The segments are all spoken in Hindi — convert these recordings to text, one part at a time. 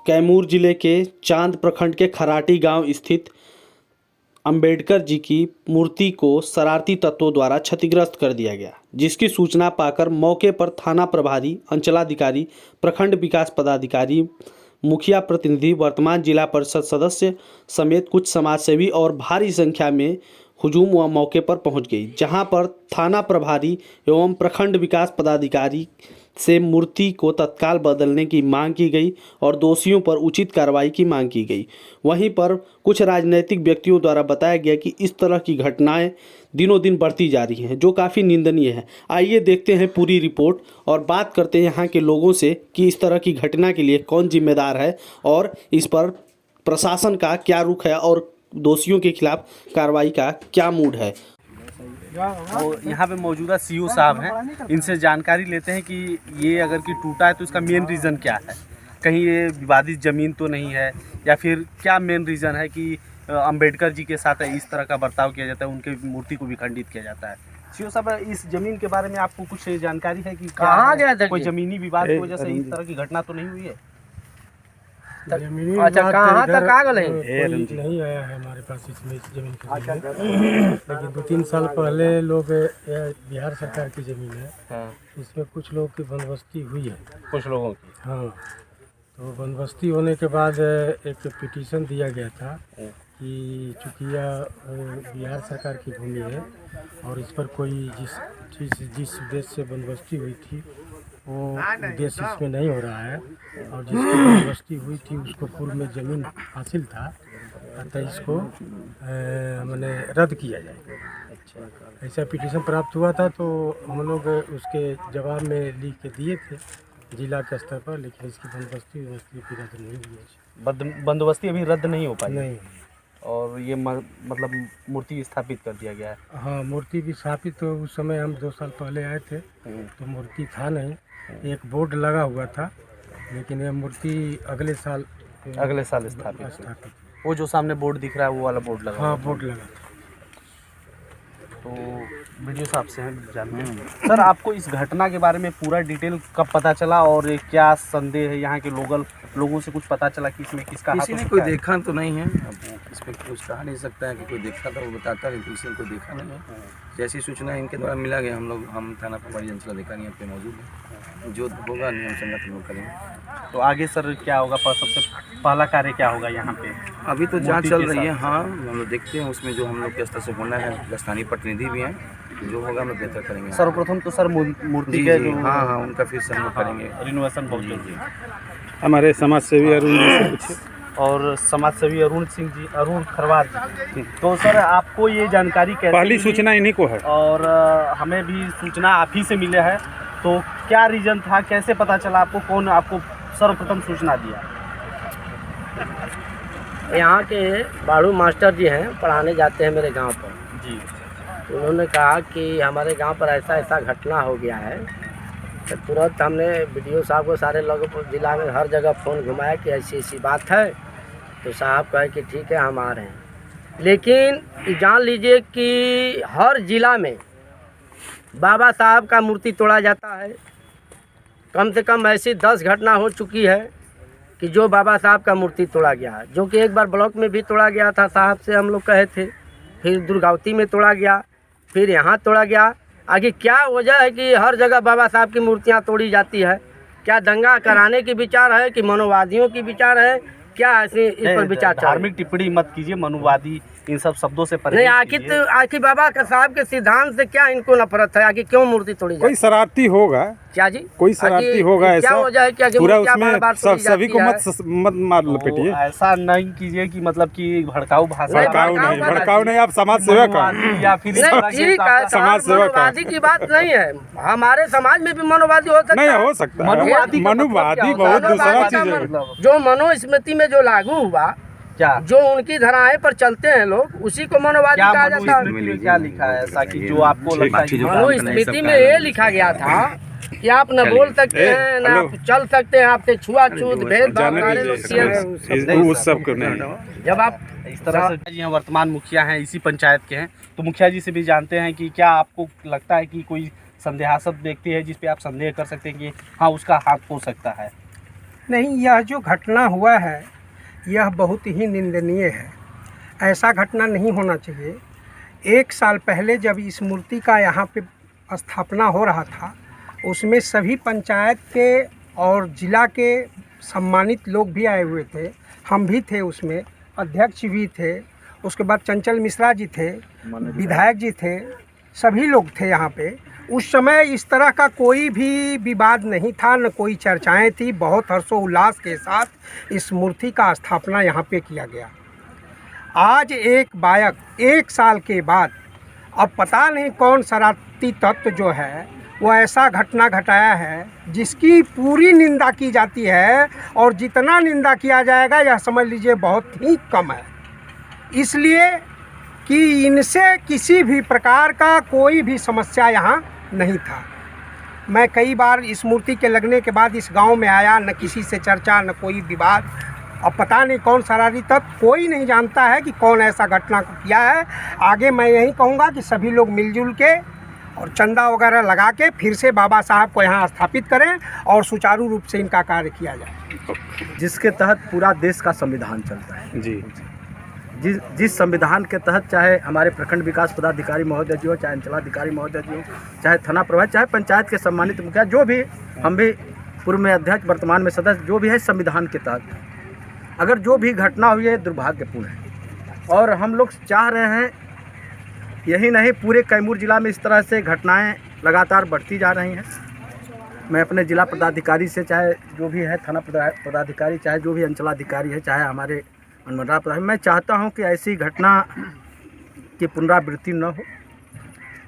कैमूर जिले के चांद प्रखंड के खराटी गांव स्थित अंबेडकर जी की मूर्ति को शरारती तत्वों द्वारा क्षतिग्रस्त कर दिया गया, जिसकी सूचना पाकर मौके पर थाना प्रभारी, अंचलाधिकारी, प्रखंड विकास पदाधिकारी, मुखिया प्रतिनिधि, वर्तमान जिला परिषद सदस्य समेत कुछ समाजसेवी और भारी संख्या में हुजूम व मौके पर पहुंच गई, जहां पर थाना प्रभारी एवं प्रखंड विकास पदाधिकारी से मूर्ति को तत्काल बदलने की मांग की गई और दोषियों पर उचित कार्रवाई की मांग की गई। वहीं पर कुछ राजनीतिक व्यक्तियों द्वारा बताया गया कि इस तरह की घटनाएं दिनों दिन बढ़ती जा रही हैं, जो काफ़ी निंदनीय है। आइए देखते हैं पूरी रिपोर्ट और बात करते हैं यहाँ के लोगों से कि इस तरह की घटना के लिए कौन जिम्मेदार है और इस पर प्रशासन का क्या रुख है और दोषियों के खिलाफ कार्रवाई का क्या मूड है। और यहाँ पे मौजूदा सीईओ साहब हैं, इनसे जानकारी लेते हैं कि ये अगर कि टूटा है तो इसका मेन रीज़न क्या है। कहीं ये विवादित ज़मीन तो नहीं है या फिर क्या मेन रीज़न है कि अंबेडकर जी के साथ इस तरह का बर्ताव किया जाता है, उनके मूर्ति को भी खंडित किया जाता है। सीईओ साहब, इस ज़मीन के बारे में आपको कुछ जानकारी है कि कहाँ गया था? कोई ज़मीनी विवाद की वजह से इस तरह की घटना तो नहीं हुई है? अच्छा, कहाँ तक आ गए? नहीं आया है हमारे पास इसमें इस जमीन की, लेकिन 2-3 साल पहले लोग बिहार सरकार की जमीन है, हाँ। इसमें कुछ लोगों की बंदोबस्ती हुई है, कुछ लोगों की, हाँ। तो बंदोबस्ती होने के बाद एक पिटीशन दिया गया था कि चूँकि यह बिहार सरकार की भूमि है और इस पर कोई जिस उद्देश्य से बंदोबस्ती हुई थी वो उद्देश्य इसमें नहीं हो रहा है और जिसकी बंदोबस्ती हुई थी उसको पूर्व में ज़मीन हासिल था, अतः इसको मैंने रद्द किया जाए। ऐसा पिटीशन प्राप्त हुआ था, तो हम लोग उसके जवाब में लिख के दिए थे जिला के स्तर पर, लेकिन इसकी बंदोबस्ती भी रद्द नहीं हुई है। बंदोबस्ती अभी रद्द नहीं हो पाई? नहीं। और ये मतलब मूर्ति स्थापित कर दिया गया है? हाँ, मूर्ति भी स्थापित, तो उस समय हम 2 साल पहले आए थे तो मूर्ति था नहीं, एक बोर्ड लगा हुआ था, लेकिन यह मूर्ति अगले साल स्थापित। वो जो सामने बोर्ड दिख रहा है वो वाला बोर्ड लगा? हाँ, बोर्ड लगा। तो वीडियो साहब से हम जानते हैं सर, आपको इस घटना के बारे में पूरा डिटेल कब पता चला और क्या संदेह है? यहाँ के लोगों से कुछ पता चला कि इसमें किसका हाथ? किसी ने कोई देखा तो नहीं है, अब इस पर कुछ कहा नहीं सकता है कि कोई देखा था वो बताता है, किसी ने कोई देखा नहीं है। जैसी सूचना इनके द्वारा मिला गया, हम थाना प्रभारी अंचलाधिकारी यहाँ पे मौजूद हैं, जो होगा नियम संगत हम लोग करेंगे। तो आगे सर क्या होगा? सबसे पहला कार्य क्या होगा यहाँ पे? अभी तो जांच चल रही है, हाँ, हम लोग देखते हैं उसमें जो हम लोग के स्तर से होना है, स्थानीय प्रतिनिधि भी हैं, जो होगा हम लोग बेहतर करेंगे। सर्वप्रथम तो सर मूर्ति के जो हाँ, उनका फिर से हम लोग करेंगे रिनोवेशन बहुत जी। हमारे समाजसेवी अरुण जी से पूछे और समाजसेवी अरुण खरवार जी। तो सर आपको ये जानकारी कैसे? पहली सूचना इन्हीं को है और हमें भी सूचना आप ही से मिले है, तो क्या रीज़न था, कैसे पता चला आपको, कौन आपको सर्वप्रथम सूचना दिया? यहाँ के बाड़ू मास्टर जी हैं, पढ़ाने जाते हैं मेरे गांव पर जी। उन्होंने कहा कि हमारे गांव पर ऐसा घटना हो गया है, तो तुरंत हमने बीडीओ साहब को सारे लोगों जिला में हर जगह फ़ोन घुमाया कि ऐसी बात है, तो साहब कहे कि ठीक है हम आ रहे हैं। लेकिन जान लीजिए कि हर जिला में बाबा साहब का मूर्ति तोड़ा जाता है। कम से कम ऐसी 10 घटना हो चुकी है कि जो बाबा साहब का मूर्ति तोड़ा गया है, जो कि एक बार ब्लॉक में भी तोड़ा गया था, साहब से हम लोग कहे थे, फिर दुर्गावती में तोड़ा गया, फिर यहाँ तोड़ा गया। आगे क्या वजह है कि हर जगह बाबा साहब की मूर्तियाँ तोड़ी जाती है? क्या दंगा कराने की विचार है कि मनोवादियों की विचार है? क्या ऐसे इस पर विचार? धार्मिक टिप्पणी मत कीजिए, मनोवादी इन सब शब्दों से नहीं। आखिर बाबा साहब के सिद्धांत से क्या इनको नफरत है? आखिर क्यों मूर्ति तोड़ी जाती है? कोई शरारती होगा क्या जी? कोई शरारती होगा ऐसा? क्या वजह है? क्या पूरा उसमें सभी को मत मार लपेटिए। ऐसा नहीं कीजिए कि मतलब कि भड़काऊ भाषा। भड़काऊ नहीं, आप समाज सेवक हैं या फिर समाज सेवक? मनोवादी की बात नहीं है, हमारे समाज में भी मनोवादी हो सकता है। नहीं हो सकता, मनोवादी बहुत दूसरा चीज है। जो मनुस्मृति में जो लागू हुआ, क्या जो उनकी धाराएं पर चलते हैं लोग, उसी को मनोवादी कहा जाता है। क्या लिखा है ऐसा कि जो आपको लगता है? मनुस्मृति में ये लिखा गया था कि आप न बोल सकते हैं, न आप चल सकते हैं, आपसे छुआछूत भेदभाव। उस सब को नहीं। जब आप इस तरह से जी, वर्तमान मुखिया हैं, इसी पंचायत के हैं, तो मुखिया जी से भी जानते हैं कि क्या आपको लगता है कि कोई संदेहास्पद व्यक्ति है जिस पे आप संदेह कर सकते हैं कि हाँ उसका हाथ हो सकता है? नहीं, यह जो घटना हुआ है यह बहुत ही निंदनीय है। ऐसा घटना नहीं होना चाहिए। 1 साल पहले जब इस मूर्ति का यहाँ पे स्थापना हो रहा था, उसमें सभी पंचायत के और ज़िला के सम्मानित लोग भी आए हुए थे। हम भी थे उसमें, अध्यक्ष भी थे, उसके बाद चंचल मिश्रा जी थे, विधायक जी थे, सभी लोग थे यहाँ पे। उस समय इस तरह का कोई भी विवाद नहीं था, न कोई चर्चाएं थी। बहुत हर्षोल्लास के साथ इस मूर्ति का स्थापना यहाँ पे किया गया। आज एक बायक 1 साल के बाद अब पता नहीं कौन शरारती तत्व जो है वो ऐसा घटना घटाया है जिसकी पूरी निंदा की जाती है, और जितना निंदा किया जाएगा यह समझ लीजिए बहुत ही कम है। इसलिए कि इनसे किसी भी प्रकार का कोई भी समस्या यहाँ नहीं था। मैं कई बार इस मूर्ति के लगने के बाद इस गांव में आया, न किसी से चर्चा, न कोई विवाद। अब पता नहीं कौन शरारती तत्व, कोई नहीं जानता है कि कौन ऐसा घटना को किया है। आगे मैं यही कहूँगा कि सभी लोग मिलजुल के और चंदा वगैरह लगा के फिर से बाबा साहब को यहाँ स्थापित करें और सुचारू रूप से इनका कार्य किया जाए, जिसके तहत पूरा देश का संविधान चलता है। जी, जिस संविधान के तहत चाहे हमारे प्रखंड विकास पदाधिकारी महोदय जी हो, चाहे अंचलाधिकारी महोदय जी हो, चाहे थाना प्रभारी, चाहे पंचायत के सम्मानित मुखिया, जो भी, हम भी पूर्व में अध्यक्ष, वर्तमान में सदस्य, जो भी है संविधान के तहत अगर जो भी घटना हुई है दुर्भाग्यपूर्ण है। और हम लोग चाह रहे हैं, यही नहीं पूरे कैमूर जिला में इस तरह से घटनाएं लगातार बढ़ती जा रही हैं। मैं अपने जिला पदाधिकारी से, चाहे जो भी है थाना पदाधिकारी, चाहे जो भी अंचलाधिकारी है, चाहे हमारे अनुमंडल प्रधान, मैं चाहता हूं कि ऐसी घटना की पुनरावृत्ति न हो।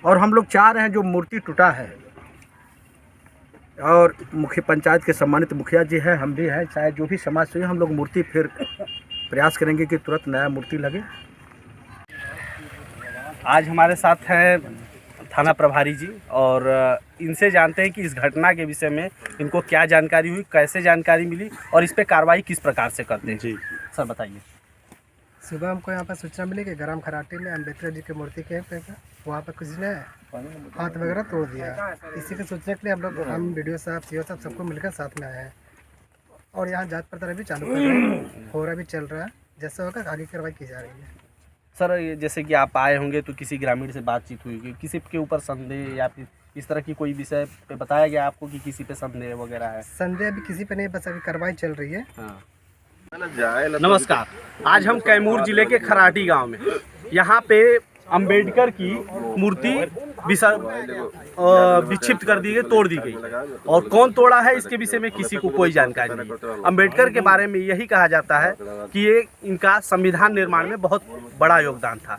और हम लोग चाह रहे हैं जो मूर्ति टूटा है, और मुख्य पंचायत के सम्मानित मुखिया जी हैं, हम भी हैं, चाहे जो भी समाज से, हम लोग मूर्ति फिर प्रयास करेंगे कि तुरंत नया मूर्ति लगे। आज हमारे साथ हैं थाना प्रभारी जी, और इनसे जानते हैं कि इस घटना के विषय में इनको क्या जानकारी हुई, कैसे जानकारी मिली और इस पे कार्रवाई किस प्रकार से करते हैं। जी सर बताइए। सुबह हमको यहाँ पर सूचना मिली कि ग्राम खराटी में अम्बेडकर जी की मूर्ति के वहाँ पर किसी ने हाथ वगैरह तोड़ दिया। इसी की सूचना के लिए हम वीडियो साहब, सीओ साहब सबको मिलकर साथ में आए हैं, और यहाँ जांच पड़ताल अभी चालू कर रहे हैं, होरा भी चल रहा है। जैसा होगा आगे कार्रवाई की जा रही है। सर जैसे कि आप आए होंगे तो किसी ग्रामीण से बातचीत हुई होगी, किसी के ऊपर संदेह या फिर इस तरह की कोई विषय पे बताया गया आपको कि किसी पे संदेह वगैरह है? संदेह अभी किसी पे नहीं, बस अभी कार्रवाई चल रही है। हाँ। नमस्कार, आज हम कैमूर जिले के खराटी गांव में, यहाँ पे अंबेडकर की मूर्ति विक्षिप्त कर दी गई, तोड़ दी गई, और कौन तोड़ा है इसके विषय में किसी को कोई जानकारी नहीं। अंबेडकर के बारे में यही कहा जाता है कि ये इनका संविधान निर्माण में बहुत बड़ा योगदान था।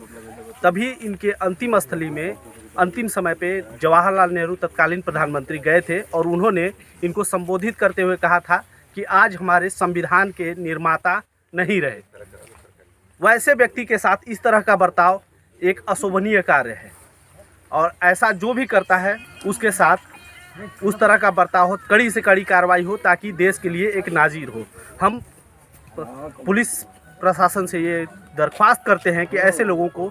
तभी इनके अंतिम स्थली में अंतिम समय पे जवाहरलाल नेहरू तत्कालीन प्रधानमंत्री गए थे, और उन्होंने इनको संबोधित करते हुए कहा था कि आज हमारे संविधान के निर्माता नहीं रहे। वैसे व्यक्ति के साथ इस तरह का बर्ताव एक अशोभनीय कार्य है, और ऐसा जो भी करता है उसके साथ उस तरह का बर्ताव हो, कड़ी से कड़ी कार्रवाई हो, ताकि देश के लिए एक नाजीर हो। हम पुलिस प्रशासन से ये दरख्वास्त करते हैं कि ऐसे लोगों को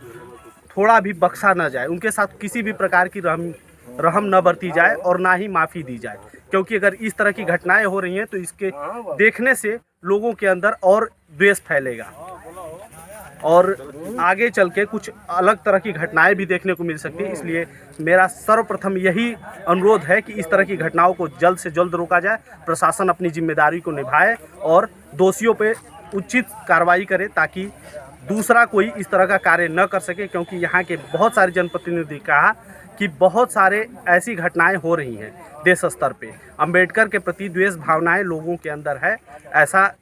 थोड़ा भी बख्शा न जाए, उनके साथ किसी भी प्रकार की रहम न बरती जाए और ना ही माफ़ी दी जाए, क्योंकि अगर इस तरह की घटनाएं हो रही हैं तो इसके देखने से लोगों के अंदर और द्वेष फैलेगा, और आगे चल के कुछ अलग तरह की घटनाएं भी देखने को मिल सकती है। इसलिए मेरा सर्वप्रथम यही अनुरोध है कि इस तरह की घटनाओं को जल्द से जल्द रोका जाए, प्रशासन अपनी जिम्मेदारी को निभाए और दोषियों पे उचित कार्रवाई करे, ताकि दूसरा कोई इस तरह का कार्य न कर सके। क्योंकि यहाँ के बहुत सारे जनप्रतिनिधि कहा कि बहुत सारे ऐसी घटनाएं हो रही हैं देश स्तर पे, अंबेडकर के प्रति द्वेष भावनाएं लोगों के अंदर है, ऐसा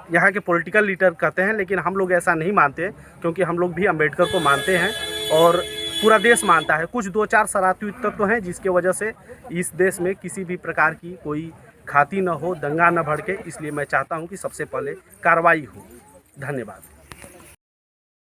यहाँ के पॉलिटिकल लीडर कहते हैं। लेकिन हम लोग ऐसा नहीं मानते, क्योंकि हम लोग भी अंबेडकर को मानते हैं और पूरा देश मानता है। कुछ 2-4 शरारती तत्व हैं जिसके वजह से इस देश में किसी भी प्रकार की कोई खाती न हो, दंगा न भड़के। इसलिए मैं चाहता हूँ कि सबसे पहले कार्रवाई हो। धन्यवाद।